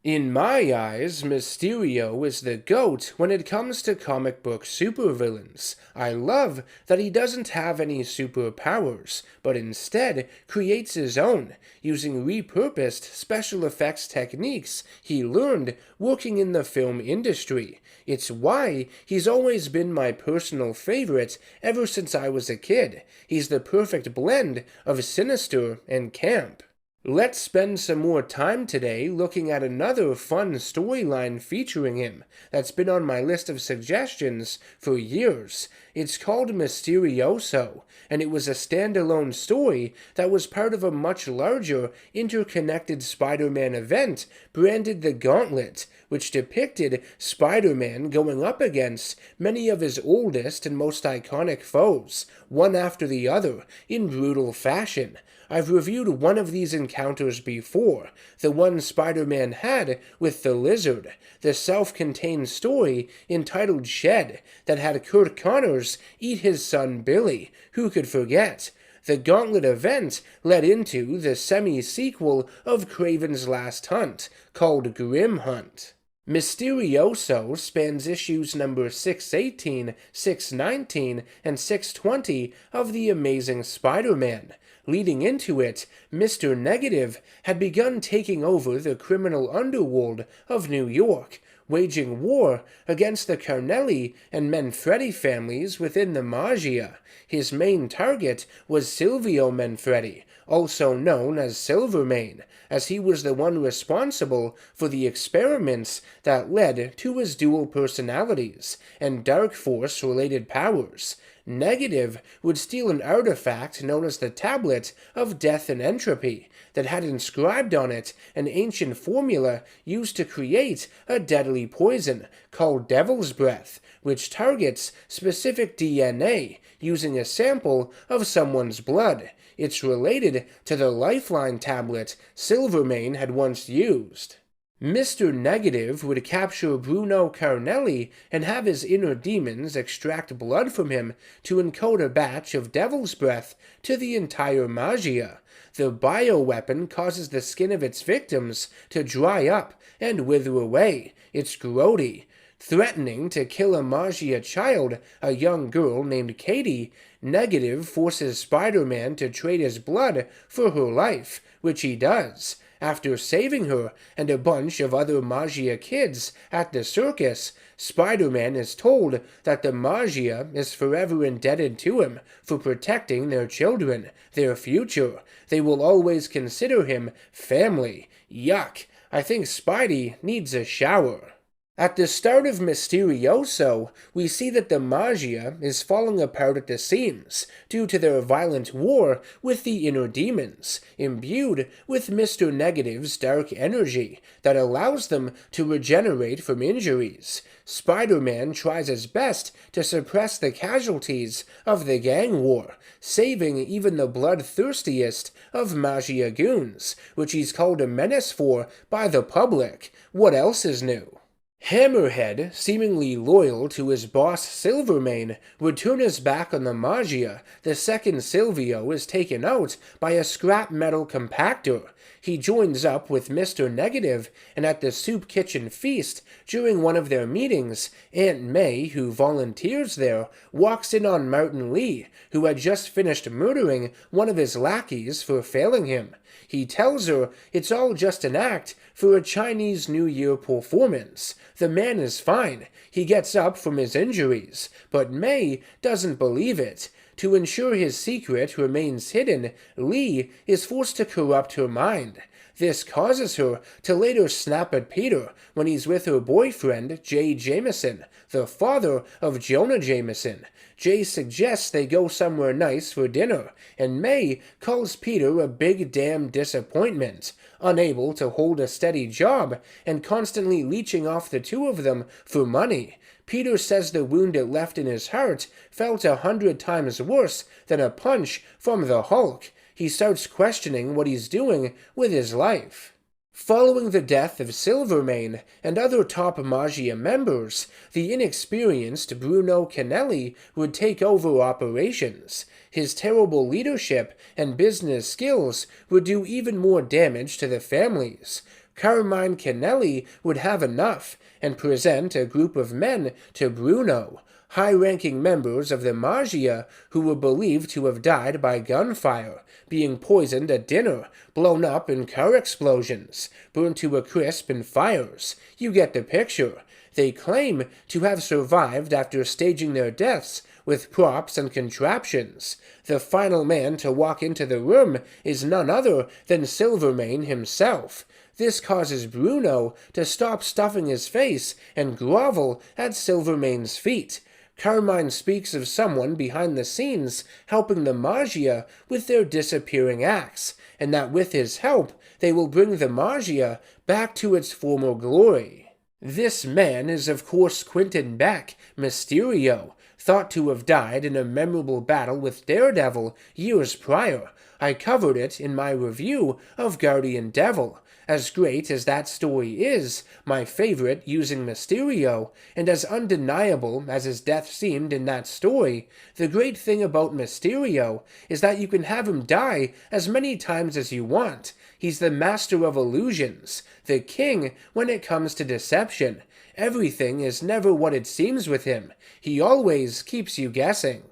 In my eyes, Mysterio is the GOAT when it comes to comic book supervillains. I love that he doesn't have any superpowers, but instead creates his own, using repurposed special effects techniques he learned working in the film industry. It's why he's always been my personal favorite ever since I was a kid. He's the perfect blend of sinister and camp. Let's spend some more time today looking at another fun storyline featuring him that's been on my list of suggestions for years. It's called Mysterioso, and it was a standalone story that was part of a much larger, interconnected Spider-Man event branded the Gauntlet, which depicted Spider-Man going up against many of his oldest and most iconic foes, one after the other, in brutal fashion. I've reviewed one of these encounters before, the one Spider-Man had with the Lizard, the self-contained story entitled Shed that had Kurt Connors eat his son Billy. Who could forget? The Gauntlet event led into the semi-sequel of Kraven's Last Hunt, called Grim Hunt. Mysterioso spans issues number 618, 619, and 620 of The Amazing Spider-Man. Leading into it, Mr. Negative had begun taking over the criminal underworld of New York, waging war against the Carnelli and Manfredi families within the Maggia. His main target was Silvio Manfredi, also known as Silvermane, as he was the one responsible for the experiments that led to his dual personalities and Dark Force-related powers. Negative would steal an artifact known as the Tablet of Death and Entropy that had inscribed on it an ancient formula used to create a deadly poison called Devil's Breath, which targets specific DNA using a sample of someone's blood. It's related to the Lifeline tablet Silvermane had once used. Mr. Negative would capture Bruno Carnelli and have his inner demons extract blood from him to encode a batch of Devil's Breath to the entire Maggia. The bioweapon causes the skin of its victims to dry up and wither away. It's grody. Threatening to kill a Maggia child, a young girl named Katie, Negative forces Spider-Man to trade his blood for her life, which he does. After saving her and a bunch of other Maggia kids at the circus, Spider-Man is told that the Maggia is forever indebted to him for protecting their children, their future. They will always consider him family. Yuck. I think Spidey needs a shower. At the start of Mysterioso, we see that the Maggia is falling apart at the seams due to their violent war with the inner demons, imbued with Mr. Negative's dark energy that allows them to regenerate from injuries. Spider-Man tries his best to suppress the casualties of the gang war, saving even the bloodthirstiest of Maggia goons, which he's called a menace for by the public. What else is new? Hammerhead, seemingly loyal to his boss Silvermane, would turn his back on the Maggia the second Silvio is taken out by a scrap metal compactor. He joins up with Mr. Negative, and at the soup kitchen feast, during one of their meetings, Aunt May, who volunteers there, walks in on Martin Lee, who had just finished murdering one of his lackeys for failing him. He tells her it's all just an act for a Chinese New Year performance. The man is fine. He gets up from his injuries, but May doesn't believe it. To ensure his secret remains hidden, Lee is forced to corrupt her mind. This causes her to later snap at Peter when he's with her boyfriend, Jay Jameson, the father of Jonah Jameson. Jay suggests they go somewhere nice for dinner, and May calls Peter a big damn disappointment. Unable to hold a steady job and constantly leeching off the two of them for money, Peter says the wound it left in his heart felt 100 times worse than a punch from the Hulk. He starts questioning what he's doing with his life. Following the death of Silvermane and other top Maggia members, the inexperienced Bruno Canelli would take over operations. His terrible leadership and business skills would do even more damage to the families. Carmine Kennelly would have enough and present a group of men to Bruno, high-ranking members of the Maggia who were believed to have died by gunfire, being poisoned at dinner, blown up in car explosions, burned to a crisp in fires. You get the picture. They claim to have survived after staging their deaths with props and contraptions. The final man to walk into the room is none other than Silvermane himself. This causes Bruno to stop stuffing his face and grovel at Silvermane's feet. Carmine speaks of someone behind the scenes helping the Maggia with their disappearing acts, and that with his help they will bring the Maggia back to its former glory. This man is of course Quentin Beck, Mysterio, thought to have died in a memorable battle with Daredevil years prior. I covered it in my review of Guardian Devil. As great as that story is, my favorite using Mysterio, and as undeniable as his death seemed in that story, the great thing about Mysterio is that you can have him die as many times as you want. He's the master of illusions, the king when it comes to deception. Everything is never what it seems with him. He always keeps you guessing.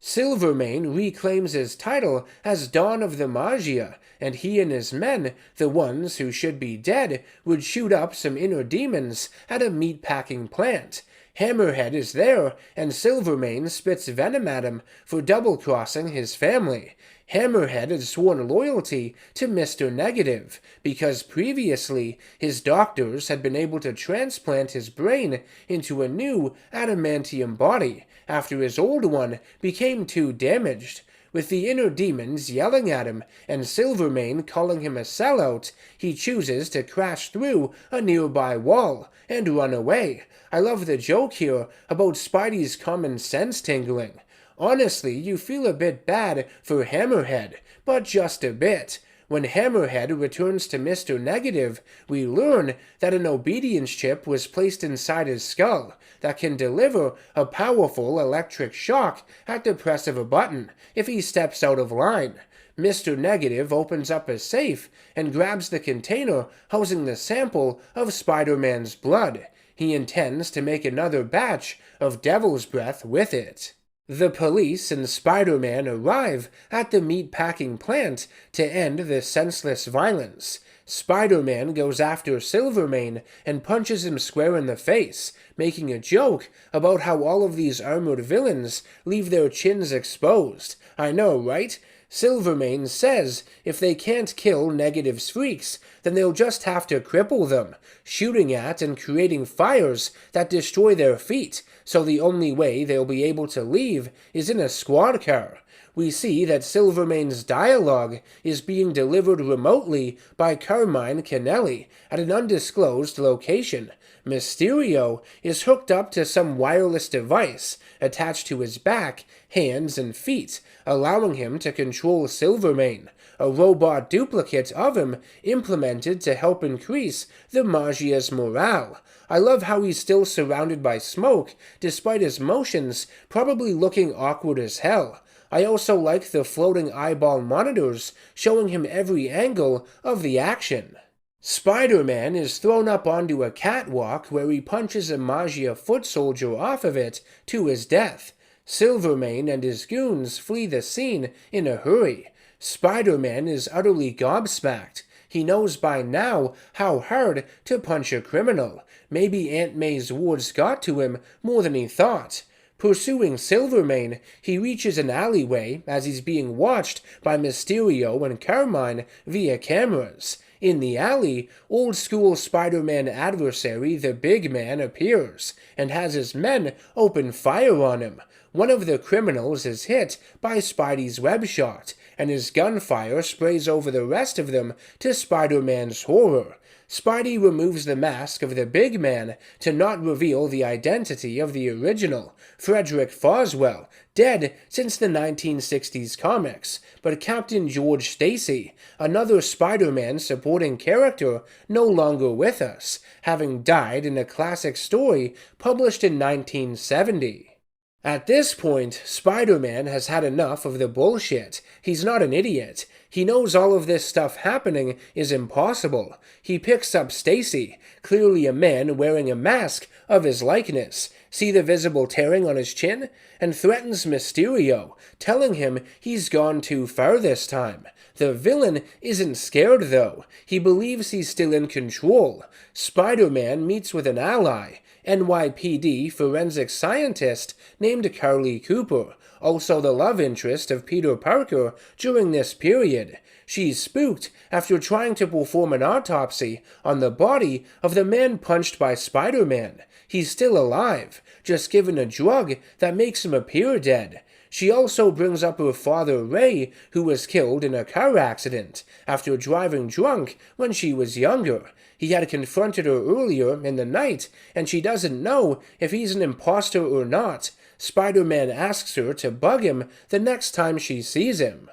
Silvermane reclaims his title as Dawn of the Maggia, and he and his men, the ones who should be dead, would shoot up some inner demons at a meatpacking plant. Hammerhead is there, and Silvermane spits venom at him for double-crossing his family. Hammerhead had sworn loyalty to Mr. Negative, because previously his doctors had been able to transplant his brain into a new adamantium body, after his old one became too damaged. With the inner demons yelling at him and Silvermane calling him a sellout, he chooses to crash through a nearby wall and run away. I love the joke here about Spidey's common sense tingling. Honestly, you feel a bit bad for Hammerhead, but just a bit. When Hammerhead returns to Mr. Negative, we learn that an obedience chip was placed inside his skull that can deliver a powerful electric shock at the press of a button if he steps out of line. Mr. Negative opens up a safe and grabs the container housing the sample of Spider-Man's blood. He intends to make another batch of Devil's Breath with it. The police and Spider-Man arrive at the meatpacking plant to end the senseless violence. Spider-Man goes after Silvermane and punches him square in the face, making a joke about how all of these armored villains leave their chins exposed. I know, right? Silvermane says if they can't kill Negative's freaks, then they'll just have to cripple them, shooting at and creating fires that destroy their feet, so the only way they'll be able to leave is in a squad car. We see that Silvermane's dialogue is being delivered remotely by Carmine Kennelly at an undisclosed location. Mysterio is hooked up to some wireless device attached to his back, hands, and feet, allowing him to control Silvermane, a robot duplicate of him implemented to help increase the Maggia's morale. I love how he's still surrounded by smoke, despite his motions probably looking awkward as hell. I also like the floating eyeball monitors showing him every angle of the action. Spider-Man is thrown up onto a catwalk where he punches a Maggia foot soldier off of it to his death. Silvermane and his goons flee the scene in a hurry. Spider-Man is utterly gobsmacked. He knows by now how hard to punch a criminal. Maybe Aunt May's words got to him more than he thought. Pursuing Silvermane, he reaches an alleyway as he's being watched by Mysterio and Carmine via cameras. In the alley, old-school Spider-Man adversary the Big Man appears, and has his men open fire on him. One of the criminals is hit by Spidey's web shot, and his gunfire sprays over the rest of them to Spider-Man's horror. Spidey removes the mask of the Big Man to not reveal the identity of the original, Frederick Foswell, dead since the 1960s comics, but Captain George Stacy, another Spider-Man supporting character, no longer with us, having died in a classic story published in 1970. At this point, Spider-Man has had enough of the bullshit. He's not an idiot. He knows all of this stuff happening is impossible. He picks up Stacy, clearly a man wearing a mask of his likeness. See the visible tearing on his chin? And threatens Mysterio, telling him he's gone too far this time. The villain isn't scared though. He believes he's still in control. Spider-Man meets with an ally, NYPD forensic scientist named Carly Cooper, also the love interest of Peter Parker during this period. She's spooked after trying to perform an autopsy on the body of the man punched by Spider-Man. He's still alive, just given a drug that makes him appear dead. She also brings up her father Ray, who was killed in a car accident after driving drunk when she was younger. He had confronted her earlier in the night, and she doesn't know if he's an imposter or not. Spider-Man asks her to bug him the next time she sees him.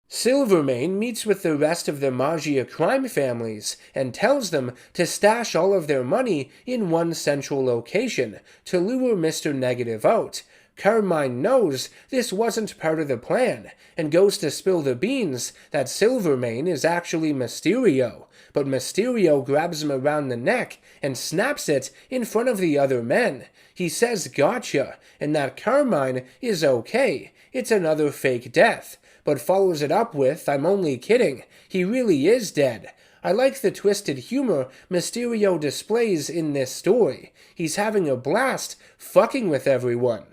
Silvermane meets with the rest of the Maggia crime families and tells them to stash all of their money in one central location to lure Mr. Negative out. Carmine knows this wasn't part of the plan and goes to spill the beans that Silvermane is actually Mysterio, but Mysterio grabs him around the neck and snaps it in front of the other men. He says gotcha, and that Carmine is okay. It's another fake death, but follows it up with, I'm only kidding, he really is dead. I like the twisted humor Mysterio displays in this story. He's having a blast fucking with everyone.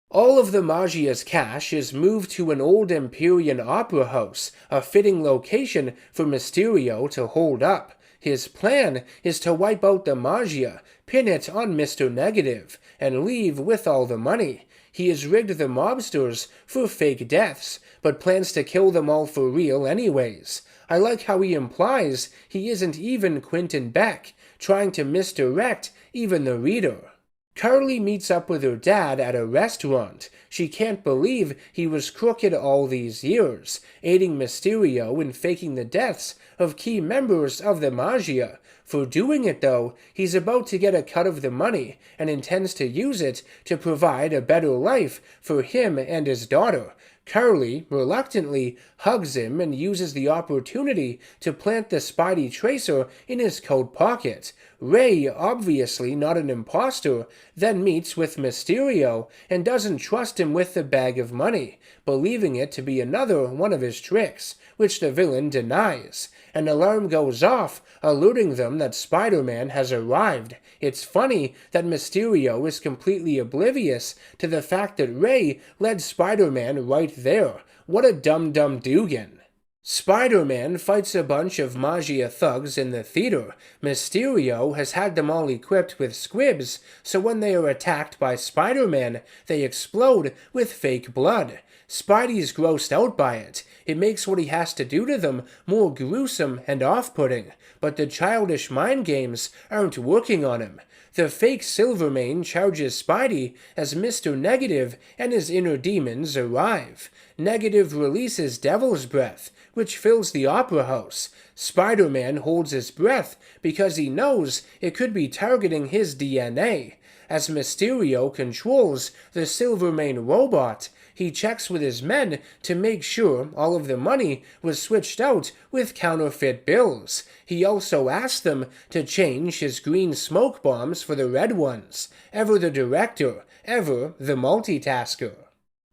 All of the Maggia's cash is moved to an old Empyrean opera house, a fitting location for Mysterio to hold up. His plan is to wipe out the Maggia, pin it on Mr. Negative, and leave with all the money. He has rigged the mobsters for fake deaths, but plans to kill them all for real anyways. I like how he implies he isn't even Quentin Beck, trying to misdirect even the reader. Carly meets up with her dad at a restaurant. She can't believe he was crooked all these years, aiding Mysterio in faking the deaths of key members of the Maggia. For doing it though, he's about to get a cut of the money and intends to use it to provide a better life for him and his daughter. Carly, reluctantly, hugs him and uses the opportunity to plant the Spidey tracer in his coat pocket. Ray, obviously not an imposter, then meets with Mysterio and doesn't trust him with the bag of money, believing it to be another one of his tricks, which the villain denies. An alarm goes off, alerting them that Spider-Man has arrived. It's funny that Mysterio is completely oblivious to the fact that Ray led Spider-Man right there. What a dumb Dugan. Spider-Man fights a bunch of Maggia thugs in the theater. Mysterio has had them all equipped with squibs, so when they are attacked by Spider-Man, they explode with fake blood. Spidey's grossed out by it. It makes what he has to do to them more gruesome and off-putting, but the childish mind games aren't working on him. The fake Silvermane charges Spidey as Mr. Negative and his inner demons arrive. Negative releases Devil's Breath, which fills the opera house. Spider-Man holds his breath because he knows it could be targeting his DNA. As Mysterio controls the Silvermane robot, he checks with his men to make sure all of the money was switched out with counterfeit bills. He also asks them to change his green smoke bombs for the red ones. Ever the director, ever the multitasker.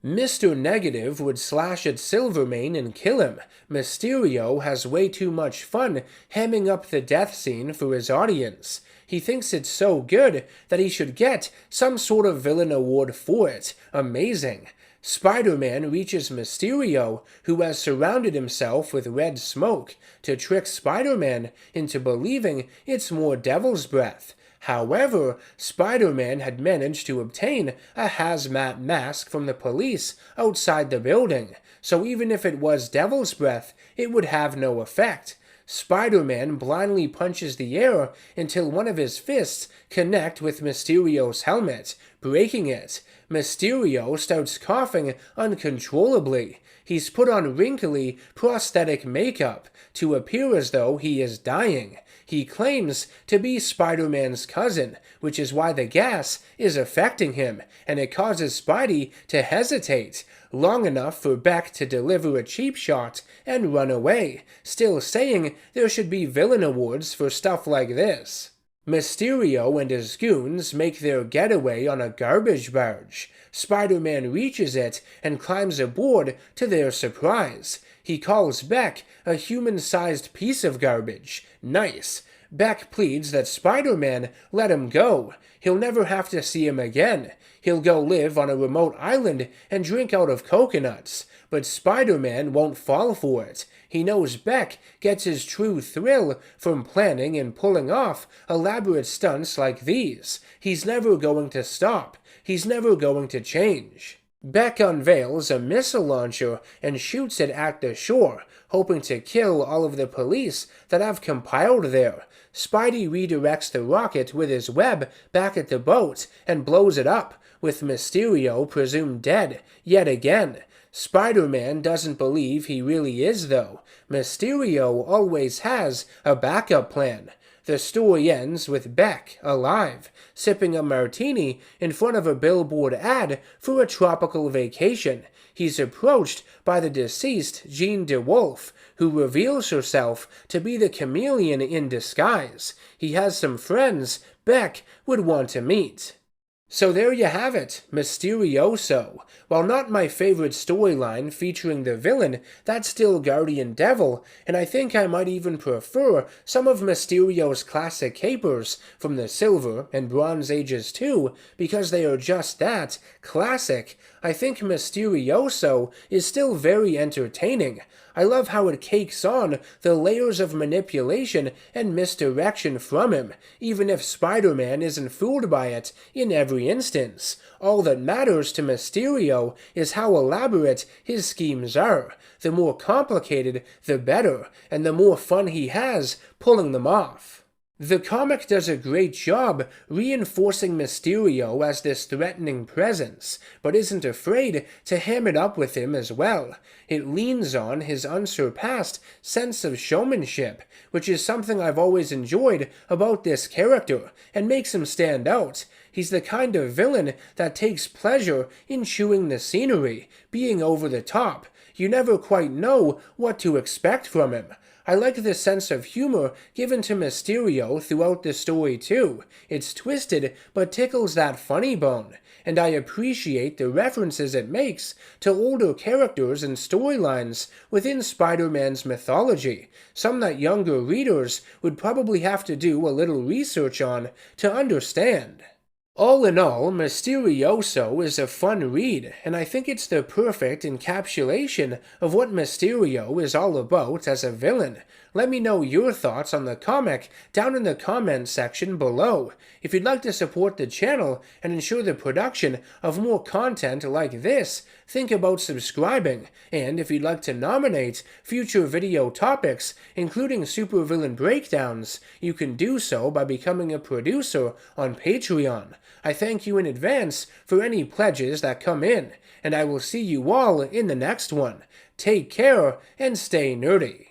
Mr. Negative would slash at Silvermane and kill him. Mysterio has way too much fun hamming up the death scene for his audience. He thinks it's so good that he should get some sort of villain award for it. Amazing. Spider-Man reaches Mysterio, who has surrounded himself with red smoke, to trick Spider-Man into believing it's more Devil's Breath. However, Spider-Man had managed to obtain a hazmat mask from the police outside the building, so even if it was Devil's Breath, it would have no effect. Spider-Man blindly punches the air until one of his fists connect with Mysterio's helmet, breaking it. Mysterio starts coughing uncontrollably. He's put on wrinkly, prosthetic makeup to appear as though he is dying. He claims to be Spider-Man's cousin, which is why the gas is affecting him, and it causes Spidey to hesitate long enough for Beck to deliver a cheap shot and run away, still saying there should be villain awards for stuff like this. Mysterio and his goons make their getaway on a garbage barge. Spider-Man reaches it and climbs aboard to their surprise. He calls Beck a human-sized piece of garbage. Nice. Beck pleads that Spider-Man let him go. He'll never have to see him again. He'll go live on a remote island and drink out of coconuts. But Spider-Man won't fall for it. He knows Beck gets his true thrill from planning and pulling off elaborate stunts like these. He's never going to stop. He's never going to change. Beck unveils a missile launcher and shoots it at the shore, hoping to kill all of the police that have compiled there. Spidey redirects the rocket with his web back at the boat and blows it up, with Mysterio presumed dead yet again. Spider-Man doesn't believe he really is, though. Mysterio always has a backup plan. The story ends with Beck alive, sipping a martini in front of a billboard ad for a tropical vacation. He's approached by the deceased Jean DeWolf, who reveals herself to be the chameleon in disguise. He has some friends Beck would want to meet. So there you have it, Mysterioso. While not my favorite storyline featuring the villain, that's still Guardian Devil, and I think I might even prefer some of Mysterio's classic capers from the Silver and Bronze Ages too, because they are just that, classic. I think Mysterioso is still very entertaining. I love how it cakes on the layers of manipulation and misdirection from him, even if Spider-Man isn't fooled by it in every instance. All that matters to Mysterio is how elaborate his schemes are. The more complicated, the better, and the more fun he has pulling them off. The comic does a great job reinforcing Mysterio as this threatening presence, but isn't afraid to ham it up with him as well. It leans on his unsurpassed sense of showmanship, which is something I've always enjoyed about this character, and makes him stand out. He's the kind of villain that takes pleasure in chewing the scenery, being over the top. You never quite know what to expect from him. I like the sense of humor given to Mysterio throughout the story too. It's twisted, but tickles that funny bone, and I appreciate the references it makes to older characters and storylines within Spider-Man's mythology, some that younger readers would probably have to do a little research on to understand. All in all, Mysterioso is a fun read, and I think it's the perfect encapsulation of what Mysterio is all about as a villain. Let me know your thoughts on the comic down in the comments section below. If you'd like to support the channel and ensure the production of more content like this, think about subscribing. And if you'd like to nominate future video topics, including supervillain breakdowns, you can do so by becoming a producer on Patreon. I thank you in advance for any pledges that come in, and I will see you all in the next one. Take care and stay nerdy.